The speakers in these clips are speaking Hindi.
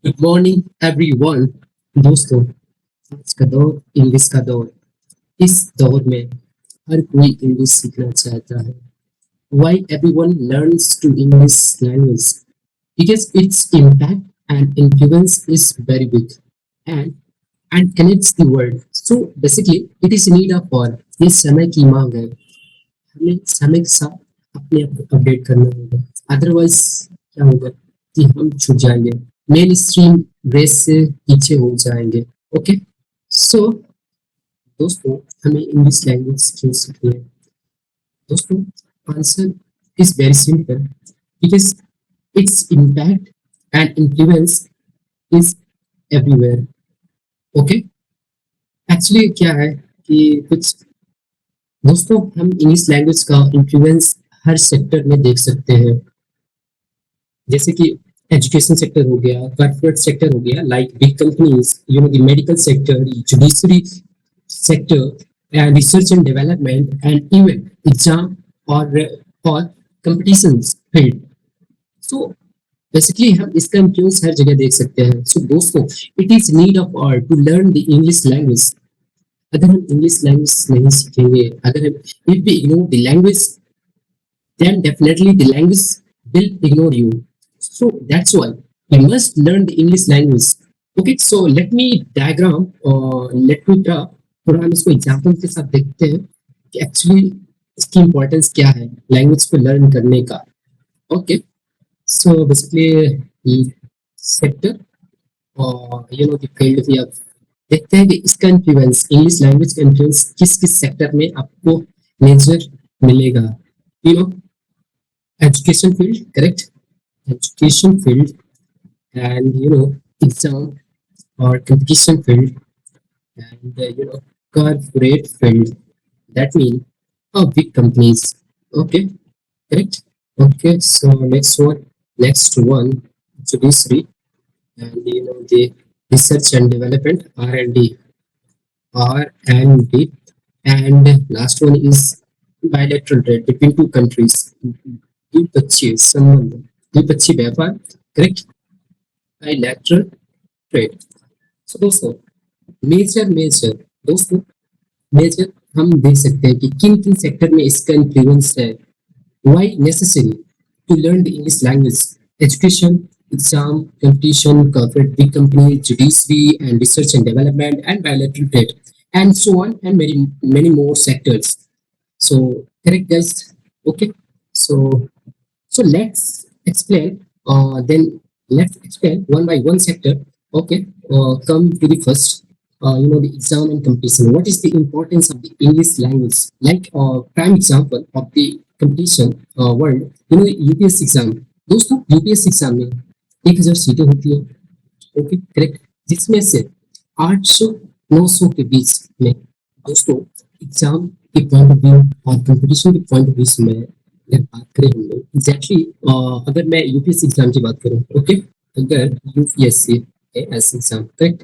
Good morning everyone. दोस्तों, आज का दौर इंग्लिश का दौर। इस दौर में हर कोई इंग्लिश सीखना चाहता है। Why everyone learns to English language? Because its impact and influence is very big and and connects the world. So basically, it is need of all. ये समय की मांग है। हमें समय के साथ अपने आप को अपडेट करना होगा। अदरवाइज क्या होगा कि हम छूट जाएंगे, मेन स्ट्रीम रेस से पीछे हो जाएंगे। ओके, सो दोस्तों, हमें इंग्लिश लैंग्वेज क्यों सीखनी है? दोस्तों, answer is very simple. Because its impact and influence is everywhere. Okay, actually क्या है कि कुछ दोस्तों, हम इंग्लिश लैंग्वेज का इन्फ्लुएंस हर सेक्टर में देख सकते हैं। जैसे कि एजुकेशन सेक्टर हो गया, कॉर्पोरेट सेक्टर हो गया, like big companies, the medical sector, judiciary sector, and research and development, and even exam or competitions field. So basically हम इसका इन्फ्लुएंस हर जगह देख सकते हैं। सो दोस्तों, it is need of all to learn the English language. अगर हम इंग्लिश लैंग्वेज नहीं सीखेंगे, अगर हम if we ignore the language, then definitely the language will ignore you. So that's why we must learn the English language. Okay, so let me diagram or let me draw। थोड़ा हम इसको एग्जाम्पल के साथ देखते हैं कि एक्चुअली इसकी इम्पोर्टेंस क्या है लैंग्वेज को लर्न करने का। ओके, सो बेसिकली सेक्टर और द फील्ड भी आप देखते हैं कि इसका इन्फ्लुएंस, इंग्लिश लैंग्वेज का इन्फ्लुएंस किस किस सेक्टर में आपको मेजर मिलेगा। You know education field, correct? Education field, and exam or competition field, and corporate field. That means big companies. Okay, correct? Okay, so next one, judiciary, and the research and development, R&D, R&D, and last one is bilateral trade between two countries, द्विपक्षीय संबंध, द्विपक्षीय व्यापार, करेक्ट? Bilateral trade. सो दोस्तों, मेजर मेजर दोस्तों मेजर हम देख सकते हैं कि किन किन सेक्टर में इसका इन्फ्लुएंस है। Why necessary to learn the English language? Education, exam, competition, corporate, big company, judiciary, and research and development, and bilateral trade, and so on, and many more sectors. So correct, guys? Okay. So let's explain. Then let's explain one by one sector. Okay. Come to the first. The exam and competition. What is the importance of the English language? Like prime example of the competition world. UPSC exam. दोस्तों, यूपीएससी एग्जाम में 1000 सीटें होती है। Okay, correct. जिसमें से 800 900 के बीच में दोस्तों एग्जाम के पॉइंट ऑफ व्यू और कंपटीशन के पॉइंट ऑफ व्यू से मैं अगर बात करें हम लोग एग्जैक्टली, अगर मैं यूपीएससी एग्जाम की बात करूँ, ओके, अगर UPSC S exam, correct,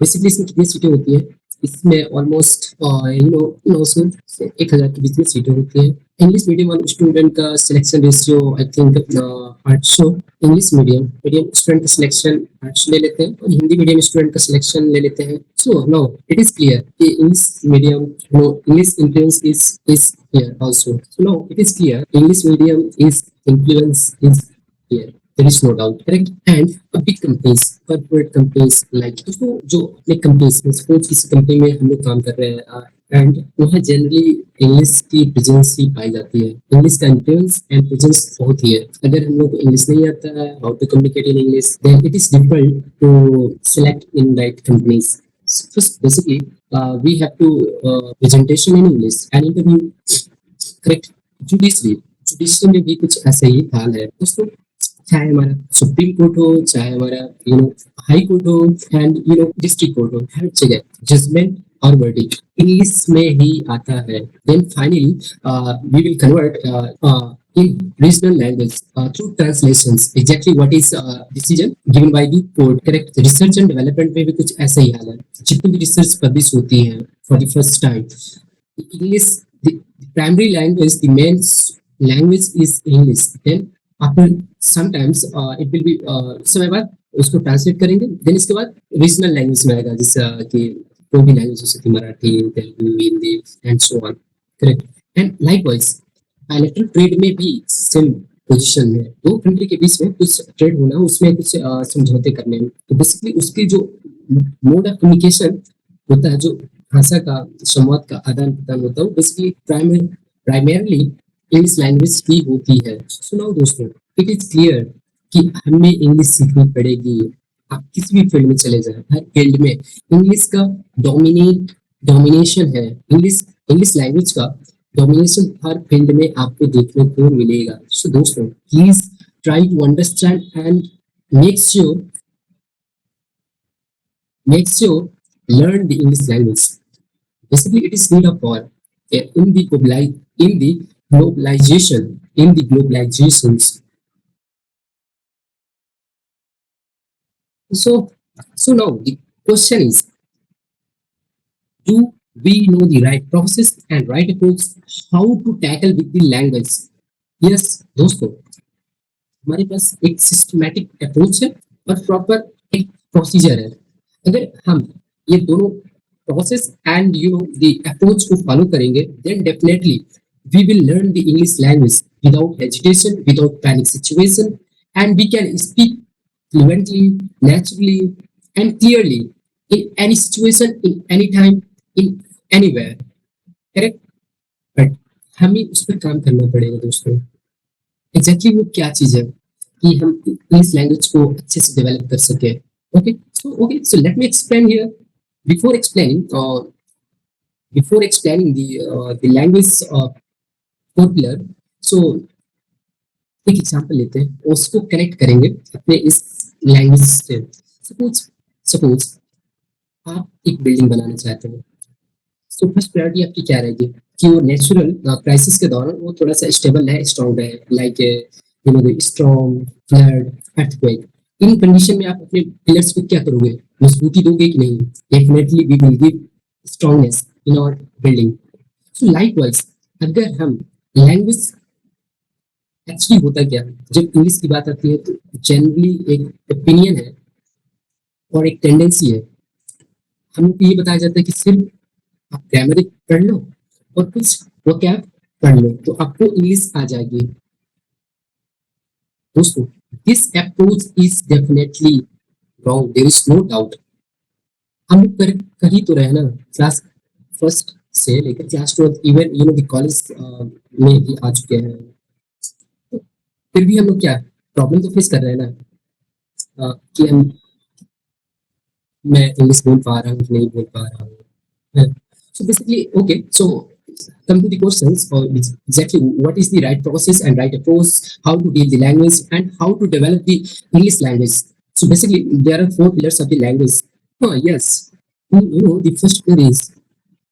basically इसमें कितनी सीटें होती है? इसमें ऑलमोस्ट 900 से 1000 के बीच में सीटें होती है। इंग्लिश मीडियम वाले स्टूडेंट का selection ratio I think 800। English medium medium student का सिलेक्शन 800 ले लेते हैं, और हिंदी मीडियम स्टूडेंट का सिलेक्शन ले लेते हैं। So no it is clear कि English medium, no English influence is here also. So now it is clear English medium is influence is here. There is no doubt, correct? And big companies, corporate companies, like दोस्तों जो अपने कंपनीज में सपोज किसी कंपनी में हम लोग काम कर रहे हैं, एंड वहाँ जनरली इंग्लिश की प्रेजेंस ही पाई जाती है। इंग्लिश का इन्फ्लुएंस एंड प्रेजेंस बहुत ही है। अगर हम लोग को इंग्लिश नहीं आता है, how to communicate in English, then it is difficult to select in right companies. First, basically, we have to presentation in English and interview, correct? Judiciary, judiciary में भी कुछ ऐसा ही हाल है दोस्तों। चाहे हमारा सुप्रीम कोर्ट हो, चाहे हमारा हाई कोर्ट हो, एंड डिस्ट्रिक्ट कोर्ट हो, हर जगह जजमेंट और वर्डिक्ट इंग्लिश में ही आता है। Then finally we will convert in regional language through translations, exactly what is decision given by the court, correct? Research and development में भी कुछ ऐसा ही हाल है। जितनी भी रिसर्च पब्लिश होती है for the first time, English, the primary language, the main language is English. Then after sometimes it will be समय बाद उसको ट्रांसलेट करेंगे, देन इसके बाद रीजनल लैंग्वेज में आएगा, जैसे कि कोई भी लैंग्वेज, जैसे कि Marathi, Telugu, Hindi and so on, correct. And likewise bilateral trade में भी सेम पोजीशन में, दो कंट्री के बीच में कुछ ट्रेड होना, उसमें कुछ समझौते करने में, तो बेसिकली उसकी जो मोड ऑफ कम्युनिकेशन होता है, जो भाषा का संवाद का आदान प्रदान होता है, वो बेसिकली प्राइमरली इंग्लिश लैंग्वेज की होती है। सुनाओ दोस्तों, इट इज क्लियर कि हमें इंग्लिश सीखनी पड़ेगी। आप किसी भी फील्ड में चले जाएं, हर फील्ड में इंग्लिश का डोमिनेशन है, इंग्लिश इंग्लिश लैंग्वेज का डोमिनेशन हर फील्ड में आपको देखने को मिलेगा। सो दोस्तों, please try to understand and make sure make sure learn the English language. Basically, it is need of for in the globalizations. So so now the question is, do we know the right process and right approach how to tackle with the language? Yes, दोस्तों, हमारे पास एक सिस्टमैटिक अप्रोच है और प्रॉपर एक प्रोसीजर है। अगर हम ये दोनों प्रोसेस एंड द अप्रोच को फॉलो करेंगे, then definitely we will learn the English language without hesitation, without panic situation, and we can speak fluently, naturally and clearly in any situation, in any time, in anywhere, correct. But हमें उस पर काम करना पड़ेगा दोस्तों। एग्जैक्टली वो क्या चीज है कि हम इंग्लिश लैंग्वेज को अच्छे से डेवलप कर सके। Okay, so let me explain here. Before explaining, the language popular, so एक एग्जांपल लेते हैं, उसको कनेक्ट करेंगे अपने इस लैंग्वेज से। सपोज आप एक बिल्डिंग बनाना चाहते हो, तो फर्स्ट प्रायोरिटी आपकी क्या रहेगी कि वो नेचुरल क्राइसिस के दौरान वो थोड़ा सा स्टेबल है, स्ट्रॉन्ग है, लाइक स्ट्रॉन्ग फ्लड, अर्थक्वेक। इन कंडीशन में आप अपने पिलर्स को क्या करोगे, मजबूती दोगे कि नहीं? Definitely we will give strongness in our building. So likewise अगर हम लैंग्वेज, एक्चुअली होता क्या, जब इंग्लिश की बात आती है तो जनरली एक ओपिनियन है और एक टेंडेंसी है, हमको ये बताया जाता है कि सिर्फ आप ग्रामर पढ़ लो और कुछ वोकैब पढ़ लो तो आपको इंग्लिश आ जाएगी। दोस्तों, this approach is definitely wrong, there is no doubt. हम लोग कर ही तो रहे ना, क्लास फर्स्ट से लेकर क्लास 12 इवन द कॉलेज में भी आ चुके हैं, फिर भी हम लोग क्या प्रॉब्लम तो फेस कर रहे हैं ना, कि मैं इंग्लिश बोल पा रहा हूँ कि नहीं बोल पा रहा हूँ। So basically, okay, so come to the questions, or exactly what is the right process and right approach, how to deal the language and how to develop the English language. So basically, there are four pillars of the language. Oh, yes, the first pillar is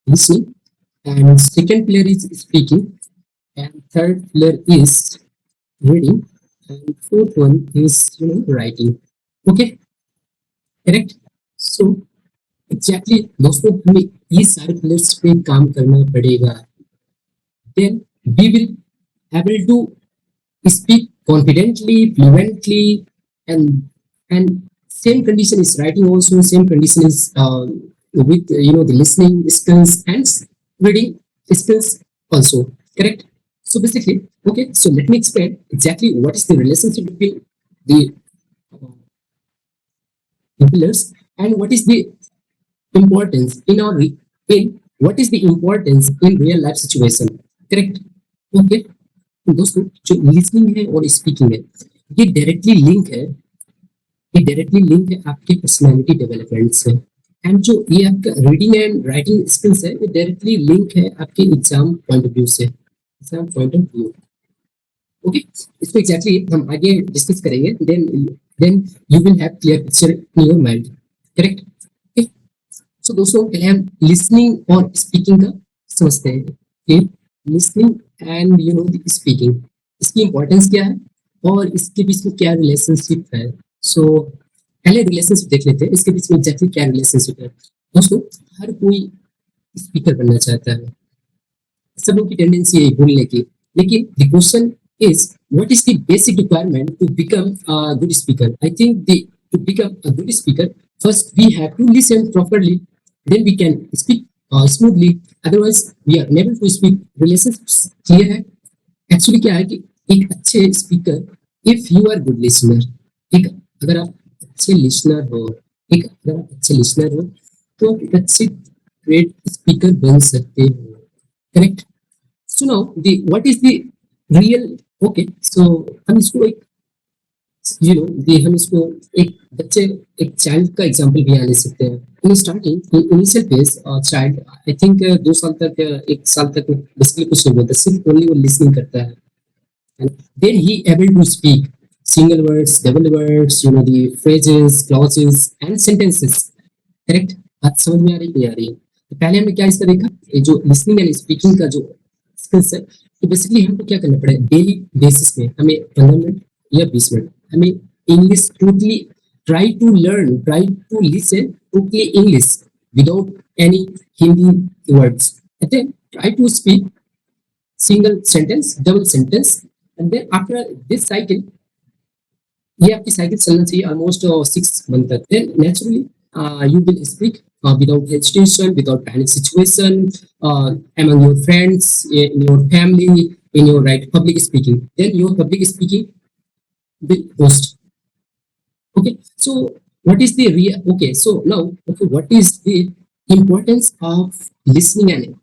listening, and second pillar is speaking, and third pillar is reading, and fourth one is writing. Okay, correct. So exactly दोस्तों, हमें ये सारे पिलर्स पे काम करना पड़ेगा, then we will able to speak confidently, fluently, and same condition is writing also, same condition is with the listening skills and reading skills also, correct. So basically, okay, so let me explain exactly what is the relationship between the pillars and what is the importance in what is the importance in real life situation, correct. Okay, दोस्तों, जो लिसनिंग है और स्पीकिंग है, ये डायरेक्टली लिंक है आपके पर्सनालिटी डेवलपमेंट से, एंड जो ये आपका रीडिंग एंड राइटिंग स्किल्स है, ये डायरेक्टली लिंक है आपके एग्जाम पॉइंट ऑफ व्यू से, exam point of view. Okay, इसको एग्जैक्टली हम आगे डिस्कस करेंगे, then you will have clear picture in your mind, correct. तो दोस्तों, पहले हम लिसनिंग और स्पीकिंग का समझते हैं कि लिसनिंग एंड द स्पीकिंग, इसकी इंपॉर्टेंस क्या है और इसके बीच में क्या रिलेशनशिप है। सो पहले रिलेशनशिप देख लेते हैं, इसके बीच में एग्जैक्टली क्या रिलेशनशिप है। दोस्तों, हर कोई स्पीकर बनना चाहता है, सब लोग की टेंडेंसी है बोलने की, लेकिन the question is what is the basic requirement to become a good speaker? I think the to become a good speaker, first we have to listen properly. Then we can speak smoothly. Otherwise, we are unable to speak. Relationships clear है. Actually क्या है कि एक अच्छे speaker, if you are good listener, एक अगर आप अच्छे listener हो, एक अगर आप अच्छे listener हो, तो आप एक अच्छे great speaker बन सकते हो. Correct? So now the what is the real, okay, so हम इसको एक ये हम इसको एक बच्चे, एक चाइल्ड का एग्जांपल भी यहाँ ले सकते हैं. In starting initial phase child I think 2 साल तक 1 साल तक बेसिकली कुछ नहीं बोलता, सिर्फ ओनली वो लिसनिंग करता है. And then he able to speak single words, double words, the phrases, clauses and sentences. Correct? बात समझ में आ रही है, नहीं आ रही है? तो पहले हमने क्या इसका देखा, ये जो लिसनिंग एंड स्पीकिंग का जो स्किल्स है, तो बेसिकली हमको क्या करना पड़ेगा, डेली बेसिस में हमें 15 मिनट या 20 मिनट हमें English totally try to learn, try to listen totally English without any Hindi words. Okay, try to speak single sentence, double sentence, and then after this cycle, ये आपकी साइकिल चलना चाहिए ऑलमोस्ट 6 मंथ तक. Then naturally you will speak without hesitation, without panic situation, among your friends, in your family, in your right public speaking. Then your public speaking will boost. Okay, so what is the real? Okay, so now, okay, what is the importance of listening and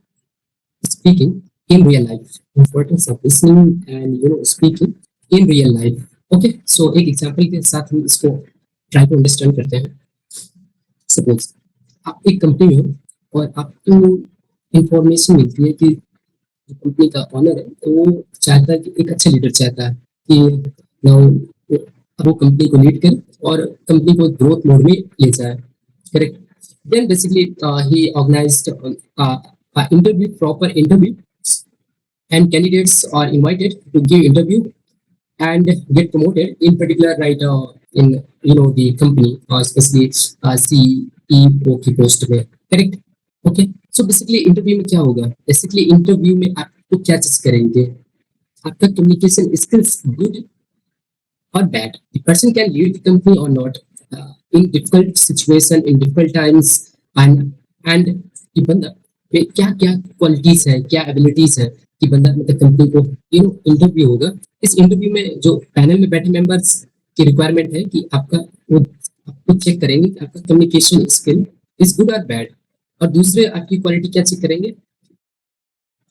speaking in real life? Importance of listening and speaking in real life. Okay, so एक एग्जांपल के साथ हम इसको ट्राई टू अंडरस्टैंड करते हैं. सपोज आप एक कंपनी में हो और आपको इंफॉर्मेशन मिलती है कि कंपनी का ऑनर है, तो वो चाहता है कि एक अच्छा लीडर चाहता है कि now वो कंपनी को लीड करे और कंपनी को ग्रोथ मोड में ले जाए. Correct? Then basically he organised interview, proper interview, and candidates are invited to give interview and get promoted in particular, right, in the company, especially CEO की पोस्ट में. Correct? Okay, so basically interview में क्या होगा, बेसिकली इंटरव्यू में आपको क्या चीज करेंगे, आपका communication skills good or bad, the person can lead the company or not, in difficult situation, in difficult times, and कि बंदा में क्या क्या क्वालिटीज है, क्या एबिलिटीज है कि बंदा मतलब कंपनी को इंटरव्यू होगा. इस इंटरव्यू में जो पैनल में बैठे मेंबर्स की रिक्वायरमेंट है कि आपका वो आपको चेक करेंगे कि आपका कम्युनिकेशन स्किल इज गुड और बैड, और दूसरे आपकी क्वालिटी क्या चेक करेंगे,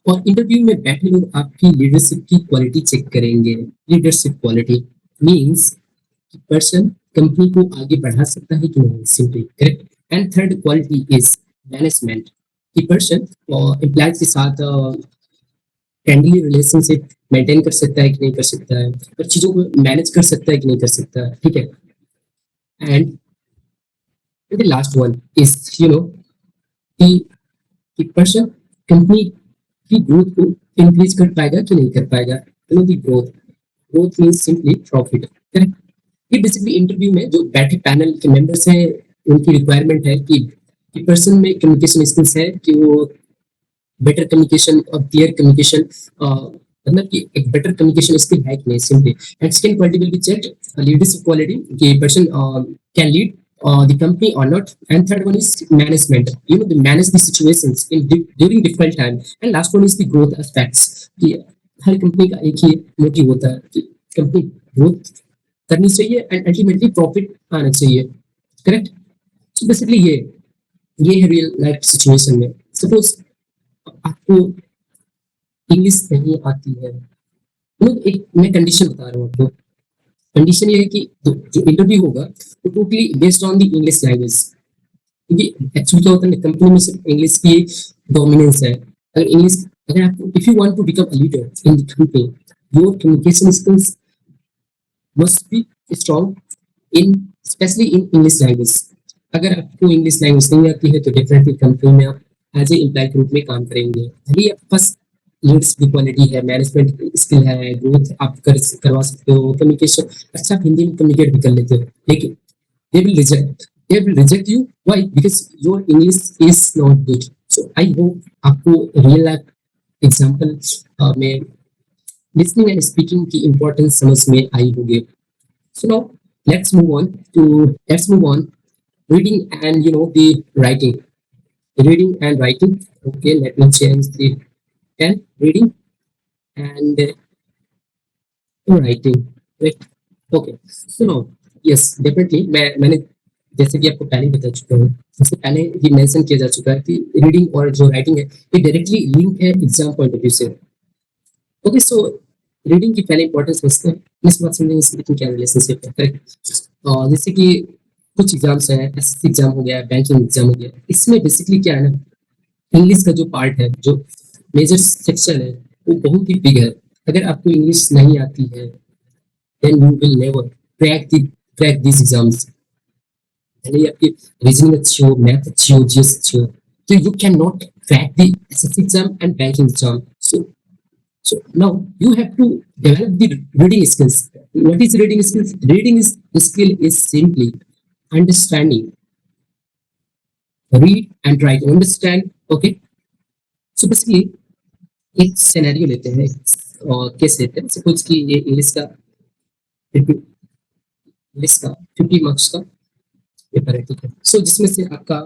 और इंटरव्यू में बैठे लोग आपकी लीडरशिप की क्वालिटी चेक करेंगे. लीडरशिप क्वालिटी मीन्स कि पर्सन कंपनी को आगे बढ़ा सकता है कि नहीं, simply. Correct? And third quality is management, कि पर्सन एम्प्लॉयज के साथ फ्रेंडली रिलेशनशिप मेंटेन कर सकता है कि नहीं कर सकता है, और चीज़ों को मैनेज कर सकता है कि नहीं कर सकता है. ठीक है? And the last one is कि पर्सन कंपनी की ग्रोथ को इंक्रीज कर पाएगा कि नहीं कर पाएगा. The growth means simply profit. Correct? ये बेसिकली इंटरव्यू में जो बैठे पैनल के मेंबर्स हैं उनकी रिक्वायरमेंट है कि पर्सन में कम्युनिकेशन स्किल्स है कि वो बेटर कम्युनिकेशन और क्लियर कम्युनिकेशन, मतलब कि एक बेटर कम्युनिकेशन स्किल है कि नहीं, simply. And second quality will be checked leadership quality, कि person can lead the company or not. And third one is management, they manage the situations during difficult time. And last one is the growth aspects, कि हर कंपनी का एक ही मोटिव होता है कि कंपनी ग्रोथ करनी चाहिए एंड अल्टीमेटली प्रॉफिट आना चाहिए. करेक्ट? सो बेसिकली ये है रियल लाइफ सिचुएशन में. सपोज आपको इंग्लिश नहीं आती है, एक मैं कंडीशन बता रहा हूँ आपको. कंडीशन ये है कि जो इंटरव्यू होगा वो totally based on the English language, क्योंकि एक्चुअली क्या होता है कंपनी में सिर्फ इंग्लिश की डोमिनेंस है. अगर आपको if you want to become a leader in the company, your communication skills must be strong in specially in English language. अगर आपको इंग्लिश लैंग्वेज नहीं आती है तो डेफिनेटली कंपनी में आप एज ए एम्प्लॉय के रूप में काम करेंगे. भले आपके पास लीडरशिप क्वालिटी है, मैनेजमेंट स्किल है, ग्रोथ आप करवा सकते हो, कम्युनिकेशन अच्छा हिंदी में कम्युनिकेट भी कर लेते हो, लेकिन they will reject you. Why? Because your English is not good. So I hope आपको रियल लाइफ एग्जांपल में लिसनिंग एंड स्पीकिंग की इम्पोर्टेंस समझ में आई होगी. So now Let's move on. Reading and the writing. Reading and writing. Okay, let me change the pen. Reading and writing. Right. Okay. So now, yes, definitely मैंने जैसे कि आपको पहले ही बता चुका हूँ, सबसे पहले ही मेंशन किया जा चुका है कि रीडिंग और जो राइटिंग है ये डायरेक्टली लिंक है एग्जाम पॉइंट ऑफ व्यू से। ओके, सो रीडिंग की पहले इंपॉर्टेंस समझते हैं, इस बात समझेंगे इसके बीच में क्या रिलेशनशिप है, करेक्ट। और जैसे कि कुछ एग्जाम्स हैं, एसएससी एग्जाम हो गया, बैंकिंग एग्जाम हो गया, इसमें बेसिकली क्या है ना, इंग्लिश का जो पार्ट है, जो मेजर सेक्शन है, वो बहुत ही बिग है। अगर आपको इंग्लिश नहीं आती है then you will never crack this exams. भले ही आपकी रीजनिंग अच्छी हो, मैथ अच्छी हो, जीएस अच्छी हो, तो you can not crack the assessee exam and banking exam. So now you have to develop the reading skills. What is reading skills? Reading is skill is simply understanding, read and try to understand. Okay. So basically एक सिनेरियो लेते हैं और केस लेते हैं, सपोज कि ये इंग्लिश का 50 मार्क्स का पेपर है, ठीक है। सो जिसमें से आपका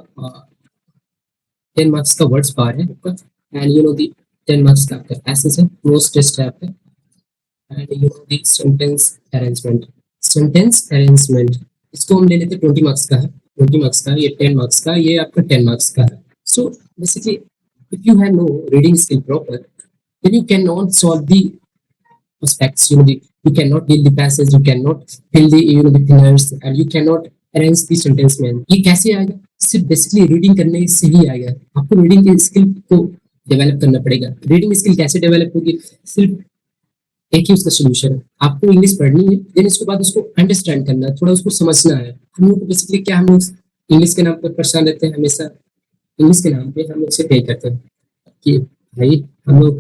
10 मार्क्स का वर्ड्स पार है आपका, एंड 10 मार्क्स का आपका पैसेज है, क्लोज टेस्ट है आपका, एंड द सेंटेंस अरेंजमेंट इसको हम ले लेते हैं 20 मार्क्स का है, 20 मार्क्स का, ये 10 मार्क्स का, ये आपका 10 मार्क्स का है। So basically if you have no reading skill proper, then you cannot solve the aspects, you cannot deal the passage, you cannot fill the the pillars, and you cannot arrange the sentence में। ये कैसे आएगा? सिर्फ बेसिकली रीडिंग करने से ही आएगा। आपको रीडिंग के स्किल को डेवलप करना पड़ेगा। रीडिंग स्किल कैसे डेवलप होगी? सिर्फ एक ही उसका सोल्यूशन है, आपको इंग्लिश पढ़नी है, देन इसके बाद उसको अंडरस्टैंड करना है, थोड़ा उसको समझना है। हम लोग बेसिकली क्या, हम लोग इंग्लिश के नाम पर परेशान रहते हैं हमेशा, इंग्लिश के नाम पे हम लोग से पे करते हैं कि भाई हम लोग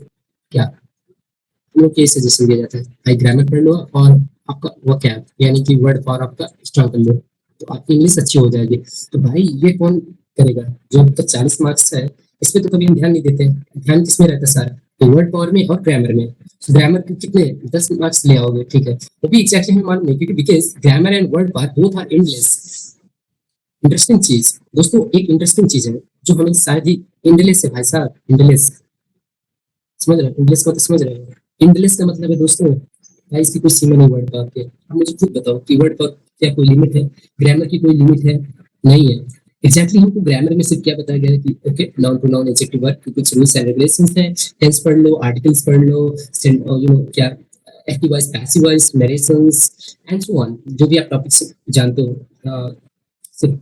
क्या, हम लोग को सजेशन दिया जाता है भाई ग्रामर पढ़ लो और आपका वोकैब यानी कि वर्ड पावर आपका स्ट्रॉन्ग कर लो तो आपकी इंग्लिश अच्छी हो जाएगी। तो भाई ये कौन करेगा? जो अब तक 40 मार्क्स है इसमें तो कभी हम ध्यान नहीं देते, ध्यान किसमें रहता है सारा? तो वर्ड पावर में और ग्रामर में। ग्रामर के कितने 10 मार्क्स ले आओगे, ठीक है, वो भी एग्जैक्टली हमें मालूम नहीं, क्योंकि because grammar and word power both are endless. Interesting चीज दोस्तों, एक इंटरेस्टिंग चीज है जो हमें शायद ही इंडलेस है भाई साहब, इंडलेस समझ रहे हो? इंडलेस को तो समझ रहे हो? इंडलेस का मतलब है दोस्तों भाई इसकी कोई सीमा नहीं वर्ड पावर के। अब मुझे खुद बताओ कि वर्ड पावर क्या कोई लिमिट है? ग्रामर की कोई लिमिट है? नहीं है। एग्जैक्टली हमको ग्रामर में सिर्फ क्या बताया गया है कि okay, noun to noun adjective verb की कुछ रूल्स एंड रेगुलेशंस हैं, टेंस पढ़ लो, आर्टिकल्स पढ़ लो, क्या active voice, passive voice, narrations and so on, जो भी आप टॉपिक से जानते हो। सिर्फ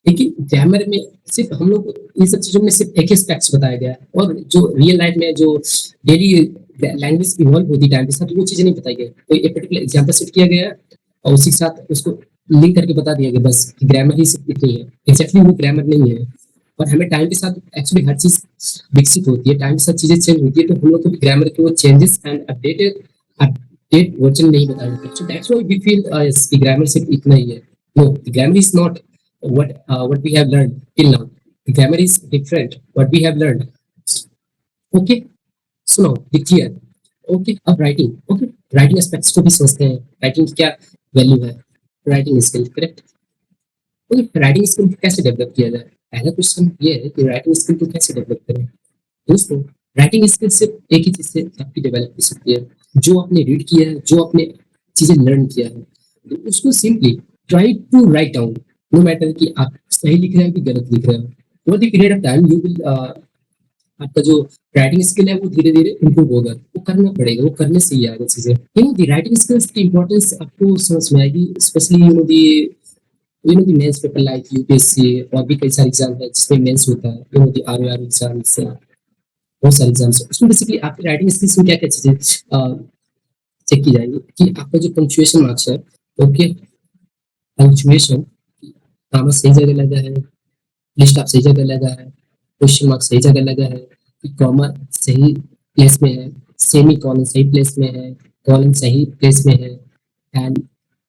लेकिन ग्रामर में सिर्फ हम लोग इन सब चीजों में सिर्फ एक एस्पेक्ट्स बताया गया है, और जो रियल लाइफ में जो डेली लैंग्वेज इवॉल्व होती है टाइम के साथ, वो चीजें नहीं बताई गई। तो एक पर्टिकुलर एग्जांपल सेट किया गया और उसी के साथ उसको लिंक करके बता दिया गया बस कि ग्रामर ही सिर्फ इतनी है। एग्जैक्टली वो ग्रामर नहीं है, और हमें टाइम के साथ एक्चुअली हर चीज विकसित होती है, टाइम के साथ चीजें चेंज होती है, तो हम लोग को ग्रामर के वो चेंजेस एंड अपडेट वर्जन नहीं बताया जाता। So that's why we feel कि ग्रामर सिर्फ इतना ही है। No, grammar is not what we have learned till now. The grammar is different. What we have learned. Okay. So now be clear. Okay. अब writing. Okay. Writing aspects को भी समझते हैं। Writing की क्या वैल्यू है? Writing skill. Correct. Okay. Writing skill को कैसे डेवलप किया जाए? पहला क्वेश्चन ये है कि राइटिंग स्किल को कैसे डेवलप करें। दोस्तों राइटिंग स्किल सिर्फ एक ही चीज से आपकी डेवलप हो सकती है, जो आपने रीड किया है, जो आपने चीजें लर्न किया है, तो उसको simply try to write down. No matter कि आप सही लिख रहे हैं कि गलत लिख रहे हैं, over the period of time you will आपका जो राइटिंग स्किल है वो धीरे धीरे इंप्रूव होगा। वो करना पड़ेगा, वो करने से ही आएगा चीजें। द राइटिंग स्किल्स की इंपॉर्टेंस आपको समझ में आएगी, specially the mains paper like UPSC, और भी कई सारे एग्जाम है जिसमें मेंस होता है, दी आरओआर एग्जाम्स, बहुत सारे एग्जाम्स। उसमें बेसिकली आपकी राइटिंग स्किल्स में क्या क्या चीजें चेक की जाएगी कि आपका जो पंक्चुएशन मार्क्स है, ओके, पंक्चुएशन कॉमा सही जगह लगा है, लिस्ट आप सही जगह लगा है, क्वेश्चन मार्क सही जगह लगा है, कि कॉमा सही प्लेस में है, सेमी कॉलन सही प्लेस में है, कॉलन सही प्लेस में है, and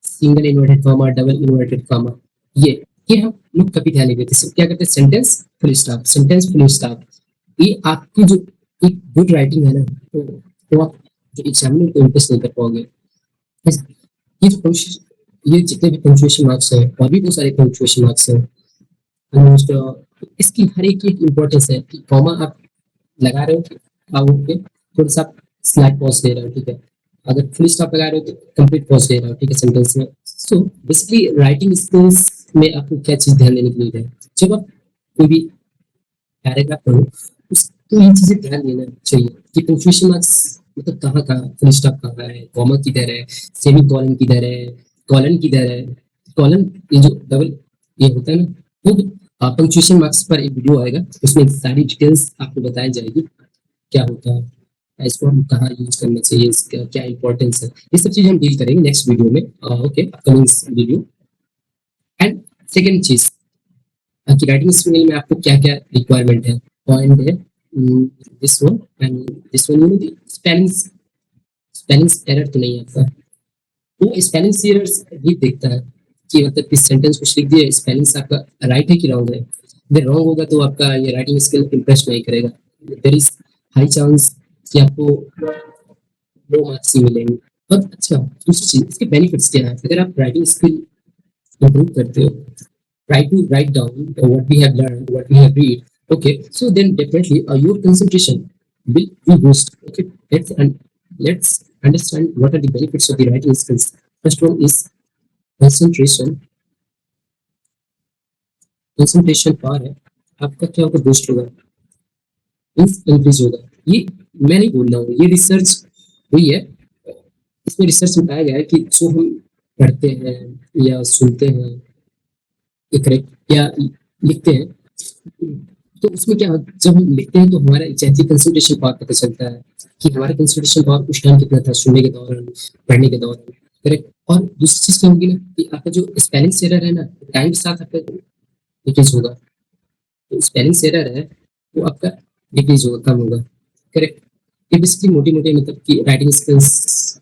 single inverted comma, double inverted comma, ये हम लोग कभी ध्यान नहीं देते। सिर्फ क्या करते हैं, sentence full stop, sentence full stop. ये आपकी जो एक गुड राइटिंग है ना, तो आप जो एग्जामिनर को इम्प्रेस नहीं कर पाओगे। ये जो ये जितने भी पंक्चुएशन मार्क्स हैं और भी बहुत सारे पंक्चुएशन मार्क्स हैं ऑलमोस्ट, इसकी हर एक की एक इम्पोर्टेंस है कि कॉमा आप लगा रहे हो आउट पे थोड़ा सा स्लाइड पॉज दे रहे हो, ठीक है। अगर फुल स्टॉप लगा रहे हो तो कंप्लीट पॉज दे रहे हो, ठीक है, सेंटेंस में। सो बेसिकली राइटिंग स्किल्स में आपको क्या चीज ध्यान देने की नीड है जब आप कोई भी पैराग्राफ पढ़ो, तो ये चीजें ध्यान देना चाहिए कि पंक्चुएशन मार्क्स मतलब कहाँ कहाँ, फुल स्टॉप कहाँ है, कॉमा किधर है, सेमी कॉलन किधर है, कॉलन किधर है। कॉलन ये जो डबल ये होता है ना, वो पंक्चुएशन मार्क्स पर एक वीडियो आएगा, उसमें सारी डिटेल्स आपको बताई जाएगी क्या होता है, इसको हम कहाँ यूज करना चाहिए, इसका क्या इंपॉर्टेंस है, ये सब चीज हम डील करेंगे नेक्स्ट वीडियो में। Okay, upcoming video. And second चीज कि राइटिंग स्किल में आपको क्या क्या रिक्वायरमेंट है, पॉइंट है this one and this one, spelling spelling error तो नहीं आता, वो स्पेलिंग एरर्स भी देखता है कि मतलब किस सेंटेंस कुछ लिख दिया, स्पेलिंग आपका राइट है कि रॉन्ग है। अगर रॉन्ग होगा तो आपका ये राइटिंग स्किल इम्प्रेस नहीं करेगा, देयर इज हाई चांस कि आपको लो मार्क्स ही मिलेंगे। और अच्छा, दूसरी चीज इसके बेनिफिट्स क्या है, अगर आप राइटिंग स्किल improve करते हो, try to write down what we have learned, what we have read. Okay, so then definitely your concentration will be boost. Okay, let's understand what are the benefits of the writing skills. First one is concentration. Concentration power है आपका, क्या होगा, बूस्ट होगा, मीन्स इंक्रीज होगा। ये मैं नहीं बोल रहा हूँ, ये रिसर्च हुई है। इसमें रिसर्च में पाया गया है कि जो हम पढ़ते हैं या सुनते हैं करेक्ट या लिखते हैं, तो उसमें क्या जब हम लिखते हैं तो हमारा एग्जैक्टली कंसंट्रेशन पावर पता चलता है कि हमारा कंसंट्रेशन पावर उस टाइम कितना था, सुनने के दौरान, पढ़ने के दौरान, करेक्ट। और दूसरी चीज क्या होगी ना कि आपका जो स्पेलिंग एरर है ना, टाइम के साथ आपका डिक्रीज होगा। तो स्पेलिंग एरर है वो आपका डिक्रीज होगा, कम होगा, करेक्ट। ये बेसिकली मोटी मोटी मतलब कि राइटिंग स्किल्स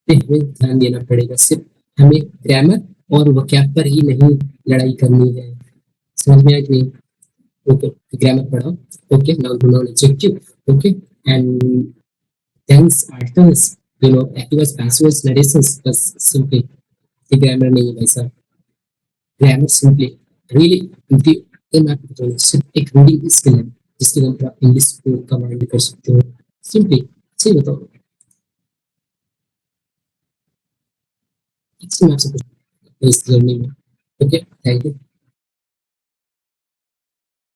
पे हमें ध्यान देना पड़ेगा, सिर्फ हमें ग्रामर और वोकैब पर ही नहीं लड़ाई करनी है, समझ में आया कि नहीं। Okay, grammar पढ़ा, okay, now pronoun adjective, okay, and tense articles, active as passive as narrations, बस simply ये grammar नहीं है भाई साहब। grammar simply really the मैं आपको बताऊँ सिर्फ एक रीडिंग स्किल है जिसके द्वारा आप इंग्लिश को कमांड कर सकते हो, simply सही बताओ। इससे मैं आपसे कुछ इस जर्नी में, ओके, थैंक यू।